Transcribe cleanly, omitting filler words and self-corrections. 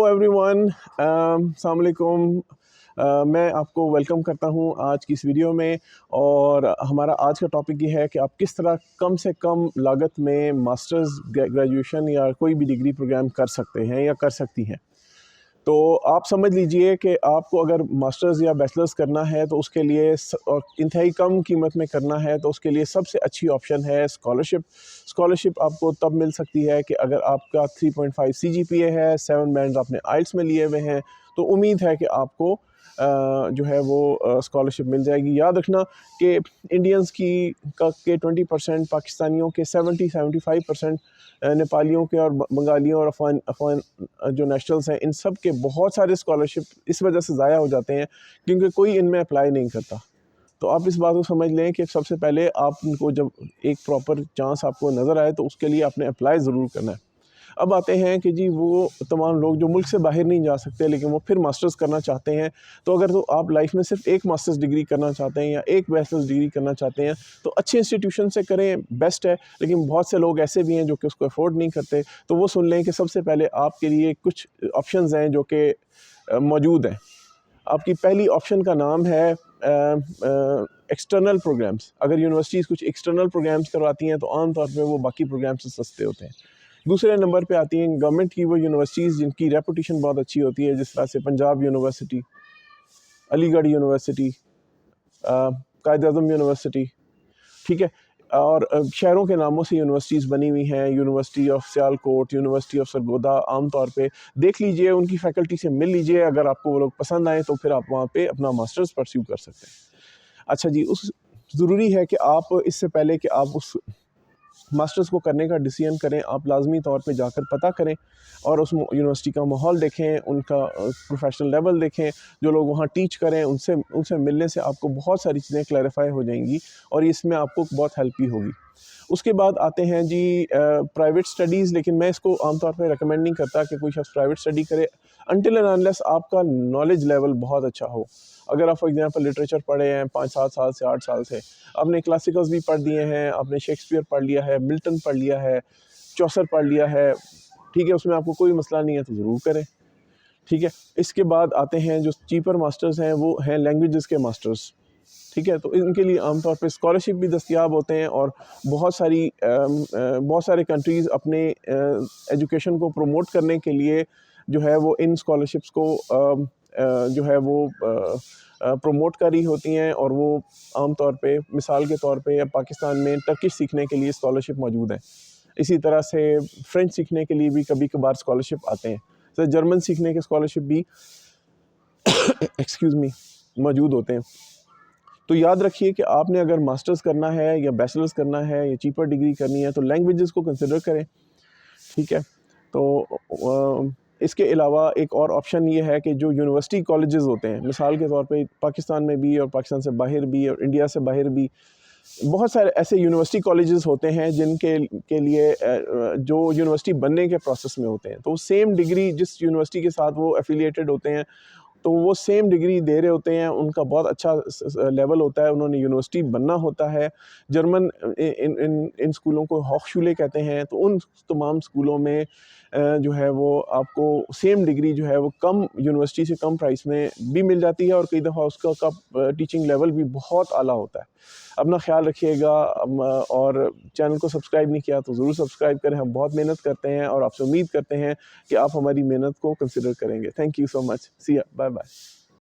Every one, السلام علیکم. میں آپ کو ویلکم کرتا ہوں آج کی اس ویڈیو میں. اور ہمارا آج کا ٹاپک یہ ہے کہ آپ کس طرح کم سے کم لاگت میں ماسٹرز گریجویشن یا کوئی بھی ڈگری پروگرام کر سکتے ہیں یا کر سکتی ہیں. تو آپ سمجھ لیجئے کہ آپ کو اگر ماسٹرز یا بیچلرز کرنا ہے تو اس کے لیے انتہائی کم قیمت میں کرنا ہے تو اس کے لیے سب سے اچھی آپشن ہے اسکالرشپ آپ کو تب مل سکتی ہے کہ اگر آپ کا 3.5 CGPA ہے، 7 بینڈز آپ نے آئلٹس میں لیے ہوئے ہیں تو امید ہے کہ آپ کو جو ہے وہ اسکالرشپ مل جائے گی. یاد رکھنا کہ انڈینز کے 20%، پاکستانیوں کے 70-75%، نیپالیوں کے اور بنگالیوں اور افغان جو نیشنلز ہیں، ان سب کے بہت سارے اسکالرشپ اس وجہ سے ضائع ہو جاتے ہیں کیونکہ کوئی ان میں اپلائی نہیں کرتا. تو آپ اس بات کو سمجھ لیں کہ سب سے پہلے آپ ان کو جب ایک پراپر چانس آپ کو نظر آئے تو اس کے لیے آپ نے اپلائی ضرور کرنا ہے. اب آتے ہیں کہ جی وہ تمام لوگ جو ملک سے باہر نہیں جا سکتے لیکن وہ پھر ماسٹرز کرنا چاہتے ہیں، تو اگر تو آپ لائف میں صرف ایک ماسٹرز ڈگری کرنا چاہتے ہیں یا ایک بیچلرز ڈگری کرنا چاہتے ہیں تو اچھے انسٹیٹیوشن سے کریں، بیسٹ ہے. لیکن بہت سے لوگ ایسے بھی ہیں جو کہ اس کو افورڈ نہیں کرتے، تو وہ سن لیں کہ سب سے پہلے آپ کے لیے کچھ آپشنز ہیں جو کہ موجود ہیں. آپ کی پہلی آپشن کا نام ہے ایکسٹرنل پروگرامز. اگر یونیورسٹیز کچھ ایکسٹرنل پروگرامز کرواتی ہیں تو عام طور پہ وہ باقی پروگرام سے سستے ہوتے ہیں. دوسرے نمبر پہ آتی ہیں گورنمنٹ کی وہ یونیورسٹیز جن کی ریپوٹیشن بہت اچھی ہوتی ہے، جس طرح سے پنجاب یونیورسٹی، علی گڑھ یونیورسٹی، قائد اعظم یونیورسٹی، ٹھیک ہے. اور شہروں کے ناموں سے یونیورسٹیز بنی ہوئی ہیں، university of Sialkot, university of Sargodha. عام طور پہ دیکھ لیجئے، ان کی فیکلٹی سے مل لیجئے، اگر آپ کو وہ لوگ پسند آئیں تو پھر آپ وہاں پہ اپنا ماسٹرز پرسیو کر سکتے ہیں. اچھا جی، ضروری ہے کہ آپ اس سے پہلے کہ آپ اس ماسٹرز کو کرنے کا ڈیسیژن کریں، آپ لازمی طور پہ جا کر پتہ کریں اور اس یونیورسٹی کا ماحول دیکھیں، ان کا پروفیشنل لیول دیکھیں، جو لوگ وہاں ٹیچ کریں ان سے ملنے سے آپ کو بہت ساری چیزیں کلیریفائی ہو جائیں گی اور اس میں آپ کو بہت ہیلپ بھی ہوگی. اس کے بعد آتے ہیں جی پرائیویٹ اسٹڈیز. لیکن میں اس کو عام طور پہ ریکمینڈ نہیں کرتا کہ کوئی شخص پرائیویٹ اسٹڈی کرے انٹل اینڈ انلیس آپ کا نالج لیول بہت اچھا ہو. اگر آپ فار ایگزامپل لٹریچر پڑھے ہیں 5-7 سال سے 8 سال سے، آپ نے کلاسیکلز بھی پڑھ دیے ہیں، آپ نے شیکسپیئر پڑھ لیا ہے، ملٹن پڑھ لیا ہے، چوسر پڑھ لیا ہے، ٹھیک ہے، اس میں آپ کو کوئی مسئلہ نہیں ہے تو ضرور کریں. ٹھیک ہے. اس کے بعد آتے ہیں جو چیپر ماسٹرز ہیں، وہ ہیں لینگویجز کے ماسٹرز. ٹھیک ہے. تو ان کے لیے عام طور پہ اسکالرشپ بھی دستیاب ہوتے ہیں اور بہت سارے کنٹریز اپنے ایجوکیشن کو پروموٹ کرنے کے لیے جو ہے وہ ان اسکالرشپس کو جو ہے وہ پروموٹ کر رہی ہوتی ہیں. اور وہ عام طور پہ مثال کے طور پہ پاکستان میں ٹرکش سیکھنے کے لیے اسکالرشپ موجود ہے. اسی طرح سے فرینچ سیکھنے کے لیے بھی کبھی کبھار اسکالرشپ آتے ہیں. جرمن سیکھنے کے اسکالرشپ بھی موجود ہوتے ہیں. تو یاد رکھیے کہ آپ نے اگر ماسٹرز کرنا ہے یا بیچلرز کرنا ہے یا چیپر ڈگری کرنی ہے تو لینگویجز کو کنسیڈر کریں. ٹھیک ہے. تو اس کے علاوہ ایک اور آپشن یہ ہے کہ جو یونیورسٹی کالجز ہوتے ہیں، مثال کے طور پہ پاکستان میں بھی اور پاکستان سے باہر بھی اور انڈیا سے باہر بھی بہت سارے ایسے یونیورسٹی کالجز ہوتے ہیں جن کے لیے جو یونیورسٹی بننے کے پروسیس میں ہوتے ہیں. تو سیم ڈگری جس یونیورسٹی کے ساتھ وہ ایفیلیٹڈ ہوتے ہیں تو وہ سیم ڈگری دے رہے ہوتے ہیں. ان کا بہت اچھا لیول ہوتا ہے، انہوں نے یونیورسٹی بننا ہوتا ہے. جرمن ان اسکولوں کو ہوخشولے کہتے ہیں. تو ان تمام اسکولوں میں جو ہے وہ آپ کو سیم ڈگری جو ہے وہ کم یونیورسٹی سے کم پرائس میں بھی مل جاتی ہے اور کئی دفعہ اس کا ٹیچنگ لیول بھی بہت اعلیٰ ہوتا ہے. اپنا خیال رکھیے گا اور چینل کو سبسکرائب نہیں کیا تو ضرور سبسکرائب کریں. ہم بہت محنت کرتے ہیں اور آپ سے امید کرتے ہیں کہ آپ ہماری محنت کو کنسیڈر کریں گے. تھینک یو سو مچ. سی یا، بائے بائے.